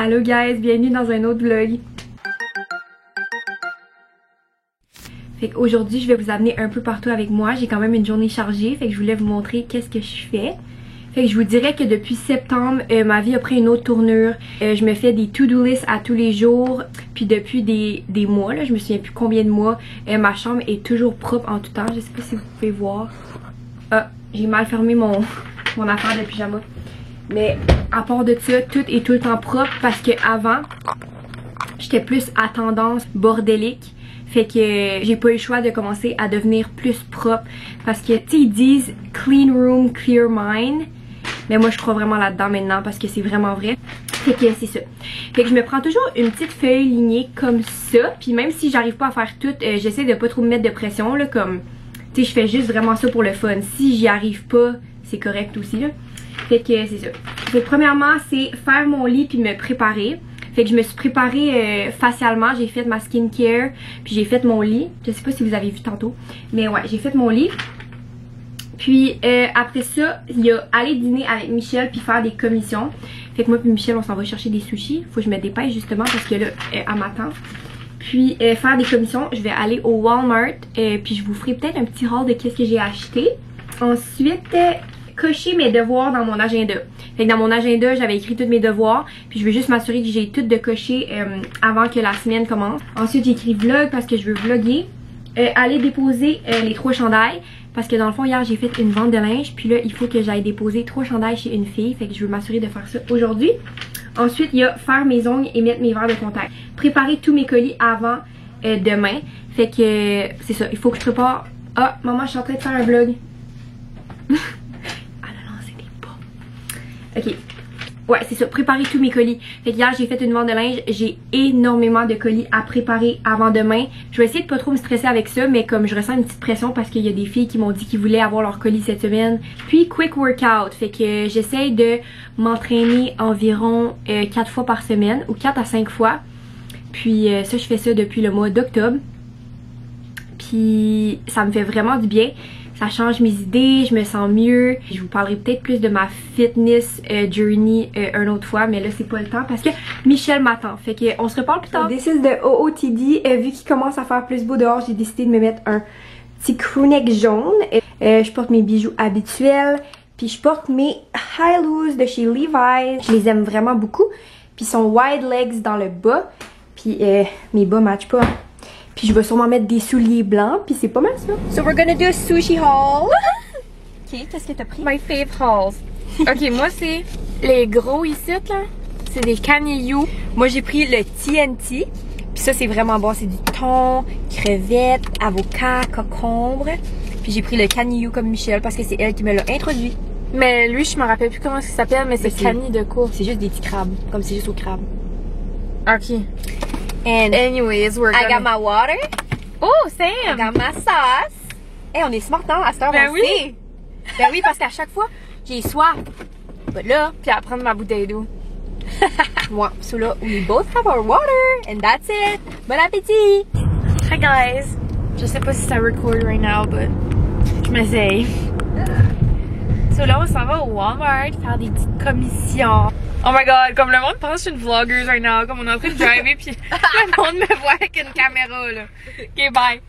Allô guys, bienvenue dans un autre vlog. Fait qu'aujourd'hui, je vais vous amener un peu partout avec moi. J'ai quand même une journée chargée, fait que je voulais vous montrer qu'est-ce que je fais. Fait que je vous dirais que depuis septembre, ma vie a pris une autre tournure. Je me fais des to-do list à tous les jours. Puis depuis des mois, là, je me souviens plus combien de mois, ma chambre est toujours propre en tout temps. Je sais pas si vous pouvez voir. Ah, j'ai mal fermé mon affaire de pyjama. Mais à part de ça, tout est tout le temps propre parce que avant, j'étais plus à tendance bordélique. Fait que j'ai pas eu le choix de commencer à devenir plus propre. Parce que, tu sais, ils disent clean room, clear mind. Mais moi, je crois vraiment là-dedans maintenant parce que c'est vraiment vrai. Fait que c'est ça. Fait que je me prends toujours une petite feuille lignée comme ça. Puis même si j'arrive pas à faire tout, j'essaie de pas trop me mettre de pression, là. Comme, tu sais, je fais juste vraiment ça pour le fun. Si j'y arrive pas, c'est correct aussi, là. Fait que c'est ça. Fait que premièrement, c'est faire mon lit puis me préparer. Fait que je me suis préparée facialement, j'ai fait ma skincare, puis j'ai fait mon lit. Je sais pas si vous avez vu tantôt, mais ouais, j'ai fait mon lit. Puis après ça, il y a aller dîner avec Michel puis faire des commissions. Fait que moi puis Michel, on s'en va chercher des sushis. Faut que je me dépêche justement parce que là, elle m'attend. Puis faire des commissions, je vais aller au Walmart, puis je vous ferai peut-être un petit haul de qu'est-ce que j'ai acheté. Ensuite, cocher mes devoirs dans mon agenda. Fait que dans mon agenda, j'avais écrit tous mes devoirs. Puis je veux juste m'assurer que j'ai tout de cocher avant que la semaine commence. Ensuite, j'ai écrit vlog parce que je veux vlogger. Aller déposer les 3 chandails. Parce que dans le fond, hier, j'ai fait une vente de linge. Puis là, il faut que j'aille déposer 3 chandails chez une fille. Fait que je veux m'assurer de faire ça aujourd'hui. Ensuite, il y a faire mes ongles et mettre mes verres de contact. Préparer tous mes colis avant demain. Fait que c'est ça. Il faut que je prépare. Ah, maman, je suis en train de faire un vlog. Ok, ouais c'est ça, préparer tous mes colis. Fait que hier j'ai fait une vente de linge, j'ai énormément de colis à préparer avant demain. Je vais essayer de pas trop me stresser avec ça, mais comme je ressens une petite pression parce qu'il y a des filles qui m'ont dit qu'ils voulaient avoir leur colis cette semaine. Puis quick workout, fait que j'essaye de m'entraîner environ 4 fois par semaine ou 4 à 5 fois. Puis ça je fais ça depuis le mois d'octobre. Puis ça me fait vraiment du bien. Ça change mes idées, je me sens mieux. Je vous parlerai peut-être plus de ma fitness journey une autre fois, mais là c'est pas le temps parce que Michel m'attend. Fait qu'on se reparle plus tard. This is de OOTD. Vu qu'il commence à faire plus beau dehors, j'ai décidé de me mettre un petit crewneck jaune. Je porte mes bijoux habituels. Puis je porte mes high lows de chez Levi's. Je les aime vraiment beaucoup. Puis ils sont wide legs dans le bas. Puis mes bas matchent pas. Puis je vais sûrement mettre des souliers blancs, puis c'est pas mal ça. So we're gonna do a sushi haul. Ok, qu'est-ce que t'as pris? My fave hauls. Ok, moi c'est les gros ici là. C'est des canilloux. Moi j'ai pris le TNT. Puis ça c'est vraiment bon, c'est du thon, crevettes, avocat, concombre. Puis j'ai pris le canillou comme Michel parce que c'est elle qui me l'a introduit. Mais lui je me rappelle plus comment ça s'appelle, mais c'est canille de quoi? C'est juste des petits crabes, comme c'est juste au crabe. Ok. And anyways, I got my water. Oh, Sam! I got my sauce. Hey, on est smart, non? À cette heure, ben on oui. sait. Ben oui, parce qu'à chaque fois, j'ai soif. But là, puis à prendre ma bouteille d'eau. moi, so là, we both have our water. And that's it. Bon appétit! Hi guys! Je sais pas si ça record right now, but je m'essaye. So là, on s'en va au Walmart faire des petites commissions. Oh my god, comme le monde pense que je suis une vloggeuse right now, comme on est en train de driver puis le monde me voit avec une caméra là. Ok, bye!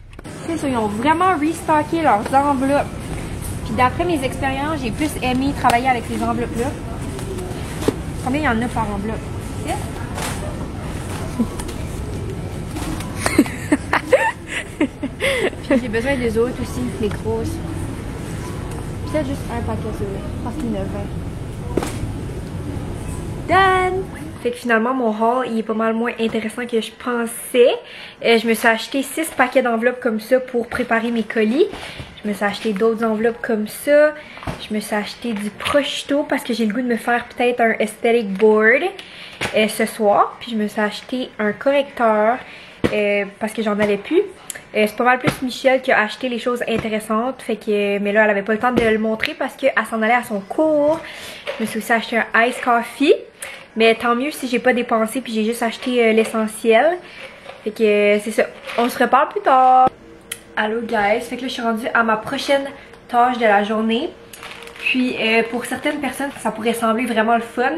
C'est ça, ils ont vraiment restocké leurs enveloppes. Puis d'après mes expériences, j'ai plus aimé travailler avec ces enveloppes-là. Combien il y en a par enveloppe? 6? Puis j'ai besoin des autres aussi, les grosses. Peut-être juste un paquet celui-là, parce qu'il y en a 20. Done! Fait que finalement mon haul il est pas mal moins intéressant que je pensais. Je me suis acheté 6 paquets d'enveloppes comme ça pour préparer mes colis. Je me suis acheté d'autres enveloppes comme ça. Je me suis acheté du prosciutto parce que j'ai le goût de me faire peut-être un aesthetic board ce soir. Puis je me suis acheté un correcteur parce que j'en avais plus. C'est pas mal plus Michel qui a acheté les choses intéressantes. Fait que, mais là elle avait pas le temps de le montrer parce qu'elle s'en allait à son cours. Je me suis aussi acheté un ice coffee. Mais tant mieux si j'ai pas dépensé puis j'ai juste acheté l'essentiel. Fait que c'est ça. On se reparle plus tard. Allô guys. Fait que là je suis rendue à ma prochaine tâche de la journée. Puis pour certaines personnes ça pourrait sembler vraiment le fun.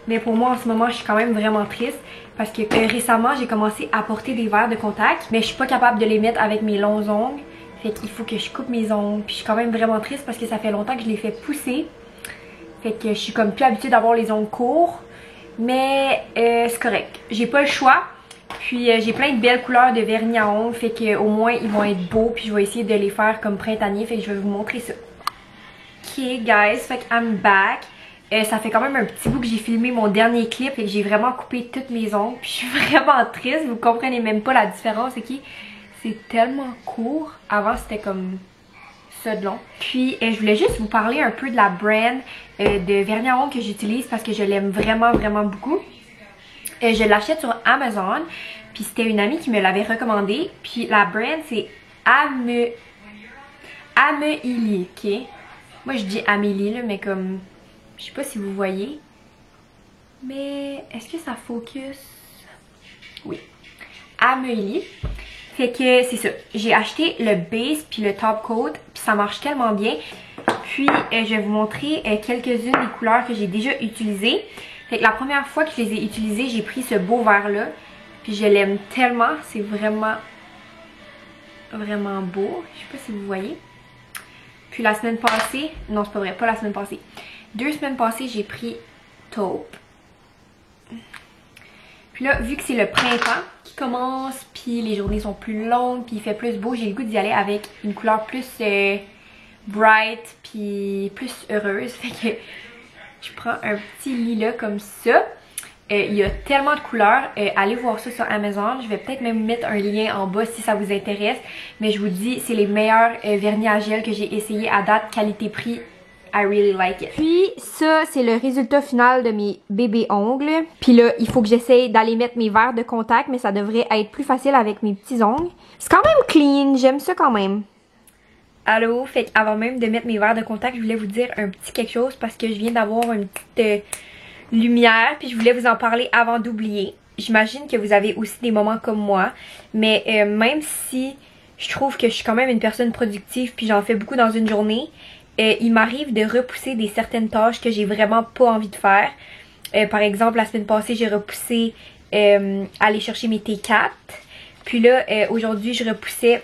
Mais pour moi en ce moment je suis quand même vraiment triste parce que récemment j'ai commencé à porter des verres de contact, mais je suis pas capable de les mettre avec mes longs ongles. Fait qu'il faut que je coupe mes ongles. Puis je suis quand même vraiment triste parce que ça fait longtemps que je les fais pousser. Fait que je suis comme plus habituée d'avoir les ongles courts. Mais c'est correct. J'ai pas le choix. Puis j'ai plein de belles couleurs de vernis à ongles. Fait que au moins ils vont être beaux. Puis je vais essayer de les faire comme printanier. Fait que je vais vous montrer ça. Ok guys, fait que I'm back. Ça fait quand même un petit bout que j'ai filmé mon dernier clip et que j'ai vraiment coupé toutes mes ongles. Puis je suis vraiment triste. Vous comprenez même pas la différence, ok? C'est tellement court. Avant c'était comme ça de long. Puis je voulais juste vous parler un peu de la brand de vernis à ongles que j'utilise parce que je l'aime vraiment beaucoup. Je l'achète sur Amazon. Puis c'était une amie qui me l'avait recommandé. Puis la brand c'est Amélie, ok? Moi je dis Amélie là, mais comme... Je sais pas si vous voyez. Mais est-ce que ça focus? Oui. Amélie. Fait que c'est ça. J'ai acheté le base puis le top coat. Puis ça marche tellement bien. Puis je vais vous montrer quelques-unes des couleurs que j'ai déjà utilisées. Fait que la première fois que je les ai utilisées, j'ai pris ce beau vert là. Puis je l'aime tellement. C'est vraiment beau. Je sais pas si vous voyez. Puis la semaine passée, non c'est pas vrai, pas la semaine passée. 2 semaines passées, j'ai pris taupe. Puis là, vu que c'est le printemps qui commence, puis les journées sont plus longues, puis il fait plus beau, j'ai le goût d'y aller avec une couleur plus bright, puis plus heureuse. Fait que je prends un petit lilas comme ça. Il y a tellement de couleurs. Allez voir ça sur Amazon. Je vais peut-être même mettre un lien en bas si ça vous intéresse. Mais je vous dis, c'est les meilleurs vernis à gel que j'ai essayé à date, qualité-prix. I really like it. Puis ça, c'est le résultat final de mes bébés ongles. Puis là, il faut que j'essaye d'aller mettre mes verres de contact, mais ça devrait être plus facile avec mes petits ongles. C'est quand même clean, j'aime ça quand même. Allô, fait avant même de mettre mes verres de contact, je voulais vous dire un petit quelque chose parce que je viens d'avoir une petite lumière, puis je voulais vous en parler avant d'oublier. J'imagine que vous avez aussi des moments comme moi, mais même si je trouve que je suis quand même une personne productive, puis j'en fais beaucoup dans une journée, il m'arrive de repousser certaines tâches que j'ai vraiment pas envie de faire. Par exemple, la semaine passée, j'ai repoussé aller chercher mes T4. Puis là, aujourd'hui, je repoussais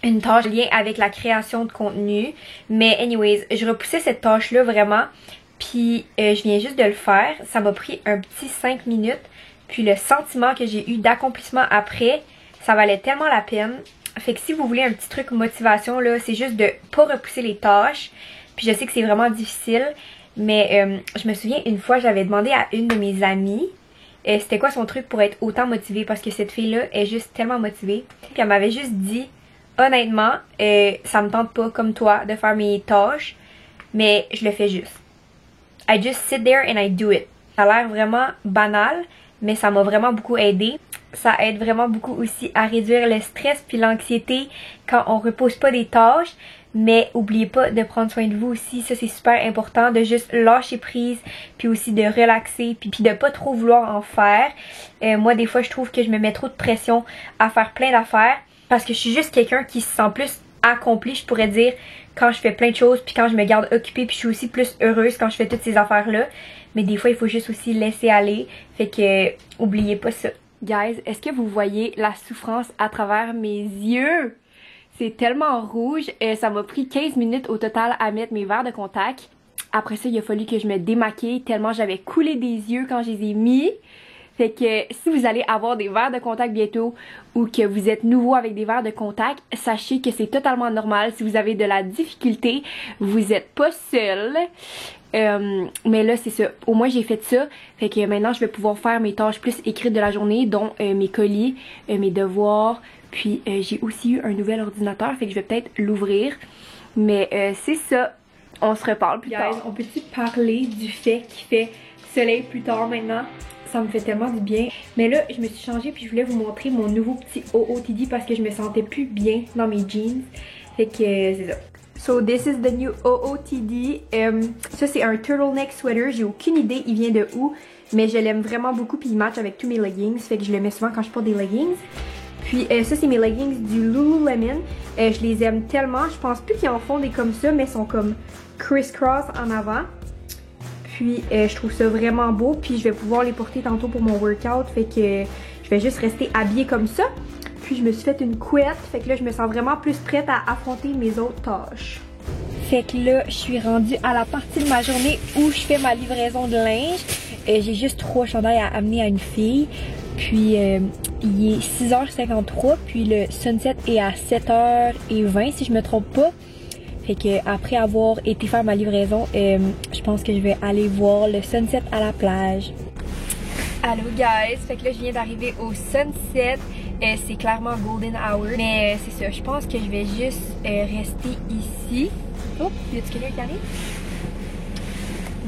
une tâche en lien avec la création de contenu. Mais anyways, je repoussais cette tâche-là vraiment. Puis je viens juste de le faire. Ça m'a pris un petit 5 minutes. Puis le sentiment que j'ai eu d'accomplissement après, ça valait tellement la peine. Fait que si vous voulez un petit truc motivation là, c'est juste de pas repousser les tâches. Puis je sais que c'est vraiment difficile, mais je me souviens une fois j'avais demandé à une de mes amies c'était quoi son truc pour être autant motivée, parce que cette fille là est juste tellement motivée. Puis elle m'avait juste dit honnêtement ça me tente pas comme toi de faire mes tâches, mais je le fais juste. I just sit there and I do it. Ça a l'air vraiment banal, mais ça m'a vraiment beaucoup aidé. Ça aide vraiment beaucoup aussi à réduire le stress puis l'anxiété quand on repousse pas des tâches. Mais oubliez pas de prendre soin de vous aussi, ça c'est super important, de juste lâcher prise, puis aussi de relaxer, puis de pas trop vouloir en faire. Moi des fois je trouve que je me mets trop de pression à faire plein d'affaires, parce que je suis juste quelqu'un qui se sent plus accompli, je pourrais dire, quand je fais plein de choses, puis quand je me garde occupée, puis je suis aussi plus heureuse quand je fais toutes ces affaires-là. Mais des fois il faut juste aussi laisser aller, fait que oubliez pas ça. Guys, est-ce que vous voyez la souffrance à travers mes yeux? C'est tellement rouge. Ça m'a pris 15 minutes au total à mettre mes verres de contact. Après ça, il a fallu que je me démaquille tellement j'avais coulé des yeux quand je les ai mis. Fait que si vous allez avoir des verres de contact bientôt ou que vous êtes nouveau avec des verres de contact, sachez que c'est totalement normal. Si vous avez de la difficulté, vous êtes pas seul. Mais là c'est ça, au moins j'ai fait ça, fait que maintenant je vais pouvoir faire mes tâches plus écrites de la journée, dont mes colis, mes devoirs, puis j'ai aussi eu un nouvel ordinateur, fait que je vais peut-être l'ouvrir. Mais c'est ça, on se reparle plus tard. On peut-tu parler du fait qu'il fait soleil plus tard maintenant? Ça me fait tellement du bien. Mais là je me suis changée, puis je voulais vous montrer mon nouveau petit OOTD parce que je me sentais plus bien dans mes jeans, fait que c'est ça. So this is the new OOTD. Ça c'est un turtleneck sweater, j'ai aucune idée il vient de où, mais je l'aime vraiment beaucoup puis il match avec tous mes leggings, fait que je le mets souvent quand je porte des leggings. Puis ça c'est mes leggings du Lululemon, je les aime tellement, je pense plus qu'ils en font des comme ça, mais ils sont comme criss-cross en avant. Puis je trouve ça vraiment beau. Puis je vais pouvoir les porter tantôt pour mon workout. Fait que je vais juste rester habillée comme ça. Puis je me suis fait une couette. Fait que là, je me sens vraiment plus prête à affronter mes autres tâches. Fait que là, je suis rendue à la partie de ma journée où je fais ma livraison de linge. J'ai juste 3 chandails à amener à une fille. Puis il est 6h53. Puis le sunset est à 7h20 si je me trompe pas. Fait que après avoir été faire ma livraison, je pense que je vais aller voir le sunset à la plage. Allô guys, fait que là je viens d'arriver au sunset. C'est clairement golden hour. Mais c'est ça, je pense que je vais juste rester ici. Oh, y a-t-il quelqu'un qui arrive?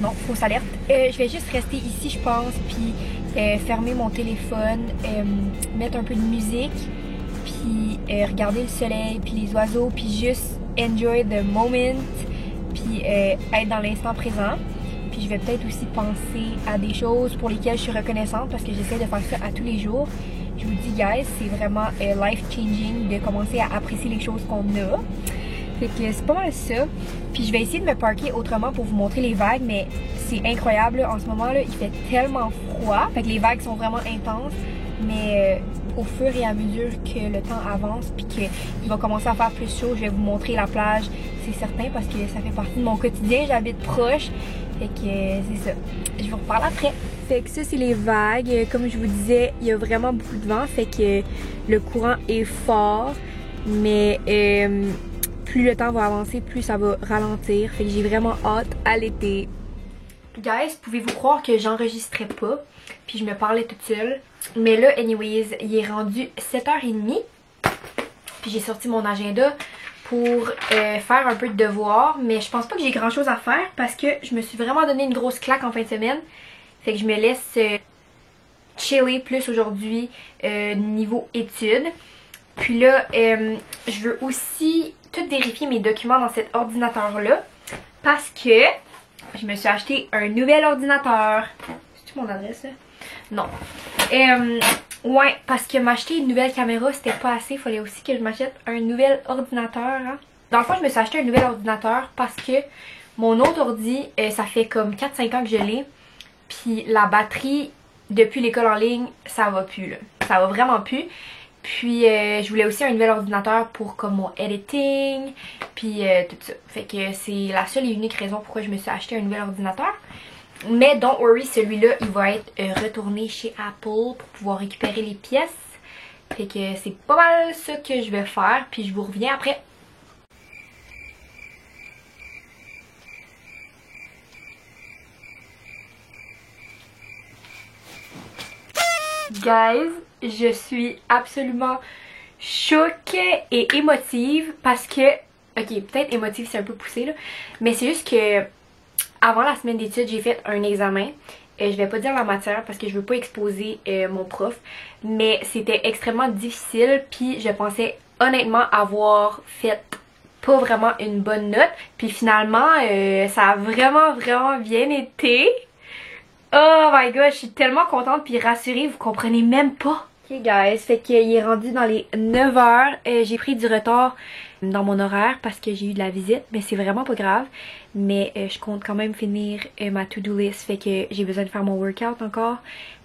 Non, fausse alerte. Je vais juste rester ici, je pense, puis fermer mon téléphone, mettre un peu de musique, puis regarder le soleil, puis les oiseaux, puis juste enjoy the moment, puis être dans l'instant présent. Puis je vais peut-être aussi penser à des choses pour lesquelles je suis reconnaissante parce que j'essaie de faire ça à tous les jours. Je vous dis guys, c'est vraiment life-changing de commencer à apprécier les choses qu'on a. Fait que c'est pas mal ça. Puis je vais essayer de me parker autrement pour vous montrer les vagues, mais c'est incroyable. En ce moment là, il fait tellement froid. Fait que les vagues sont vraiment intenses. Mais au fur et à mesure que le temps avance puis qu'il va commencer à faire plus chaud, je vais vous montrer la plage. C'est certain parce que ça fait partie de mon quotidien. J'habite proche. Fait que c'est ça. Je vous reparle après. Fait que ça, c'est les vagues. Comme je vous disais, il y a vraiment beaucoup de vent. Fait que le courant est fort. Mais plus le temps va avancer, plus ça va ralentir. Fait que j'ai vraiment hâte à l'été. Guys, pouvez-vous croire que j'enregistrais pas? Puis je me parlais toute seule. Mais là, anyways, il est rendu 7h30. Puis j'ai sorti mon agenda pour faire un peu de devoirs. Mais je pense pas que j'ai grand chose à faire parce que je me suis vraiment donné une grosse claque en fin de semaine. Fait que je me laisse chiller plus aujourd'hui niveau études. Puis là, je veux aussi tout vérifier mes documents dans cet ordinateur-là. Parce que je me suis acheté un nouvel ordinateur. C'est-tu mon adresse là? Non. Ouais, parce que m'acheter une nouvelle caméra, c'était pas assez. Il fallait aussi que je m'achète un nouvel ordinateur. Hein. Dans le fond, je me suis acheté un nouvel ordinateur parce que mon autre ordi, ça fait comme 4-5 ans que je l'ai. Puis la batterie, depuis l'école en ligne, ça va plus là. Ça va vraiment plus. Puis je voulais aussi un nouvel ordinateur pour comme mon editing, puis tout ça. Fait que c'est la seule et unique raison pourquoi je me suis acheté un nouvel ordinateur. Mais don't worry, celui-là, il va être retourné chez Apple pour pouvoir récupérer les pièces. Fait que c'est pas mal ça que je vais faire, puis je vous reviens après. Guys, je suis absolument choquée et émotive parce que, ok, peut-être émotive c'est un peu poussé là, mais c'est juste que avant la semaine d'études j'ai fait un examen. Je vais pas dire la matière parce que je veux pas exposer mon prof, mais c'était extrêmement difficile puis je pensais honnêtement avoir fait pas vraiment une bonne note, puis finalement ça a vraiment bien été. Oh my god, je suis tellement contente puis rassurée, vous comprenez même pas. Ok guys, fait qu'il est rendu dans les 9h. J'ai pris du retard dans mon horaire parce que j'ai eu de la visite, mais c'est vraiment pas grave. Mais je compte quand même finir ma to-do list, fait que j'ai besoin de faire mon workout encore.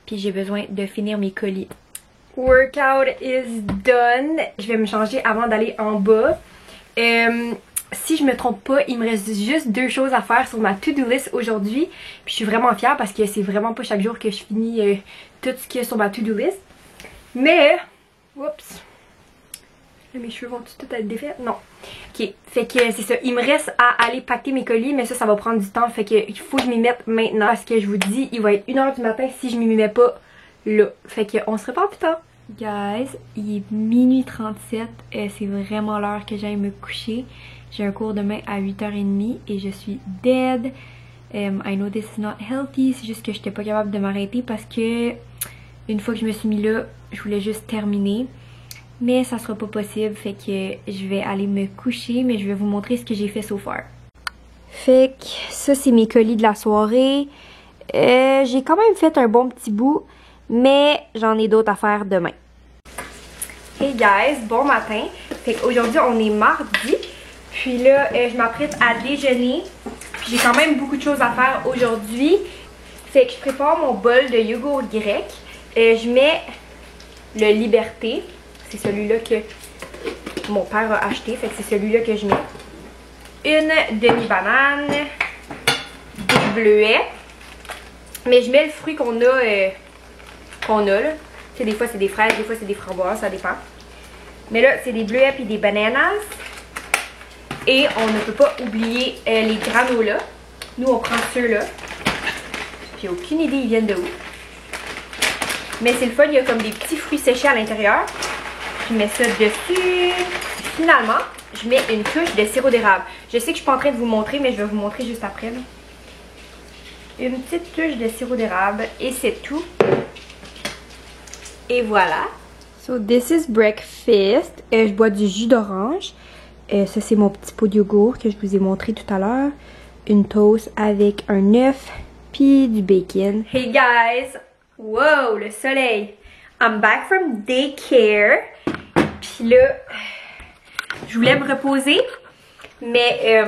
Puis j'ai besoin de finir mes colis. Workout is done. Je vais me changer avant d'aller en bas. Si je me trompe pas, il me reste juste 2 choses à faire sur ma to-do list aujourd'hui. Puis je suis vraiment fière parce que c'est vraiment pas chaque jour que je finis tout ce qu'il y a sur ma to-do list. Mais, oups, mes cheveux vont tout être défaits? Non. Ok, fait que c'est ça. Il me reste à aller pacter mes colis, mais ça va prendre du temps. Fait que il faut que je m'y mette maintenant. Parce que je vous dis, il va être 1h du matin si je m'y mets pas là. Fait que on se reparle plus tard. Guys, il est minuit 37. C'est vraiment l'heure que j'aille me coucher. J'ai un cours demain à 8h30 et je suis dead. I know this is not healthy. C'est juste que j'étais pas capable de m'arrêter parce que une fois que je me suis mis là, je voulais juste terminer. Mais ça sera pas possible. Fait que je vais aller me coucher. Mais je vais vous montrer ce que j'ai fait so far. Fait que ça, c'est mes colis de la soirée. J'ai quand même fait un bon petit bout. Mais j'en ai d'autres à faire demain. Hey guys, bon matin. Fait qu'aujourd'hui, on est mardi. Puis là, je m'apprête à déjeuner. Puis j'ai quand même beaucoup de choses à faire aujourd'hui. Fait que je prépare mon bol de yogourt grec. Je mets le Liberté. C'est celui-là que mon père a acheté. Fait que c'est celui-là que je mets. Une demi-banane. Des bleuets. Mais je mets le fruit qu'on a là. Tu sais, des fois c'est des fraises, des fois c'est des framboises, ça dépend. Mais là, c'est des bleuets et des bananas. Et on ne peut pas oublier les granolas. Nous, on prend ceux-là. J'ai aucune idée, ils viennent de où. Mais c'est le fun, il y a comme des petits fruits séchés à l'intérieur. Je mets ça dessus. Finalement, je mets une touche de sirop d'érable. Je sais que je suis pas en train de vous montrer, mais je vais vous montrer juste après. Là. Une petite touche de sirop d'érable. Et c'est tout. Et voilà. So, this is breakfast. Je bois du jus d'orange. Ça, c'est mon petit pot de yogourt que je vous ai montré tout à l'heure. Une toast avec un œuf puis du bacon. Hey guys! Wow, le soleil! I'm back from daycare. Puis là, je voulais me reposer. Mais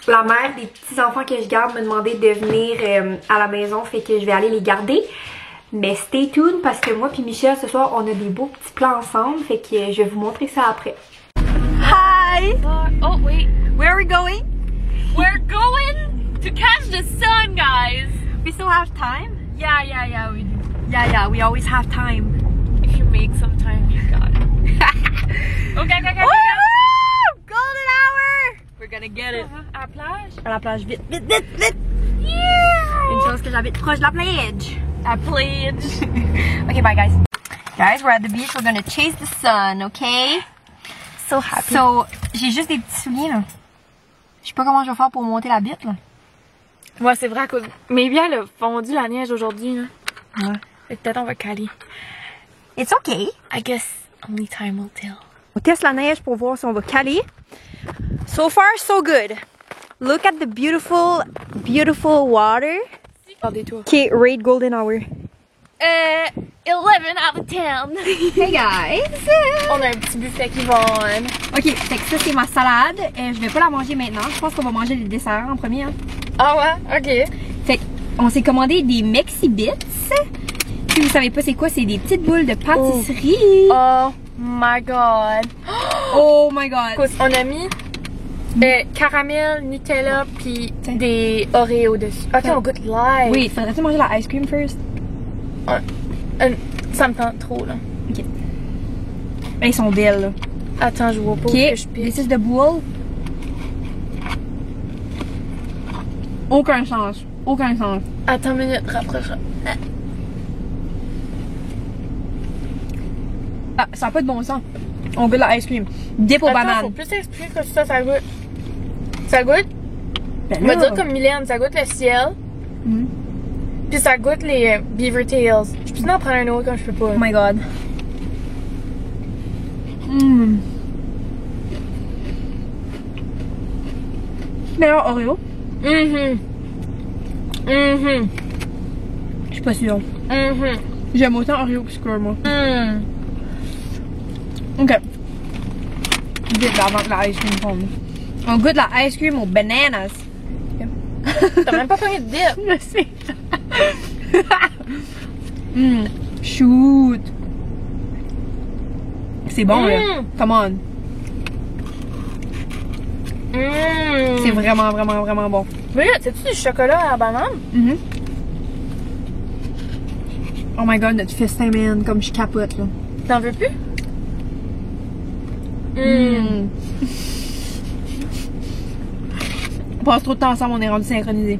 la mère des petits-enfants que je garde m'a demandé de venir à la maison. Fait que je vais aller les garder. Mais stay tuned parce que moi puis Michel, ce soir, on a des beaux petits plans ensemble. Fait que je vais vous montrer ça après. Hi! Oh, wait. Where are we going? We're going to catch the sun, guys. We still have time? Yeah, we do. Yeah, we always have time. If you make some time, you got it. Okay. Woo! Golden hour! We're gonna get it. À la plage? À la plage, vite! Yeah! Une chose que j'habite proche de la plage. À plage. Okay, bye guys. Guys, we're at the beach. We're gonna chase the sun, okay? So happy. So, j'ai juste des petits souliers, là. Je sais pas comment je vais faire pour monter la bite, là. Ouais, c'est vrai, à cause. Mais bien, elle a fondu la neige aujourd'hui, là. Ouais. Fait que peut-être on va caler. It's okay. I guess only time will tell. On teste la neige pour voir si on va caler. So far, so good. Look at the beautiful, beautiful water. Regardez-toi. Okay, rate golden hour. 11 out of 10. Hey guys! On a un petit buffet qui va on. Ok, fait que ça c'est ma salade. Je vais pas la manger maintenant. Je pense qu'on va manger les desserts en premier. Hein. Ah ouais? Ok. Fait qu'on s'est commandé des Mexi Bits. Si vous savez pas c'est quoi, c'est des petites boules de pâtisserie. Oh my god. Oh my god. Écoute, on a mis caramel, Nutella, puis des Oreos dessus. Ok, on goûte live. Oui, faudrait-tu manger la ice cream first? Ça me tente trop, là. Ok. Elles sont belles, là. Attends, je vois pas où Ok, que je pique. this is the boule. Aucun sens. Aucun sens. Attends une minute, rapproche. Ah, ça n'a pas de bon sens. On goûte la ice cream. Dip aux Attends, bananes. faut plus expliquer que ça goûte. Ça goûte? Ben On va là. dire comme Mylène, ça goûte le ciel. Puis ça goûte les Beaver Tails. Je peux en prendre un autre quand je peux pas. Oh my god. Meilleur Oreo? Je suis pas sûre. J'aime autant Oreo que Square, moi. Ok. Vite avant que la ice cream tombe. On goûte la ice cream aux bananas. T'as même pas pris de dip. Je sais. Shoot. C'est bon, là. Come on. C'est vraiment, vraiment, vraiment bon. Mais là, c'est-tu du chocolat à la banane? Oh my god, notre festin, man. Comme je capote, là. T'en veux plus? On passe trop de temps ensemble, on est rendu synchronisés.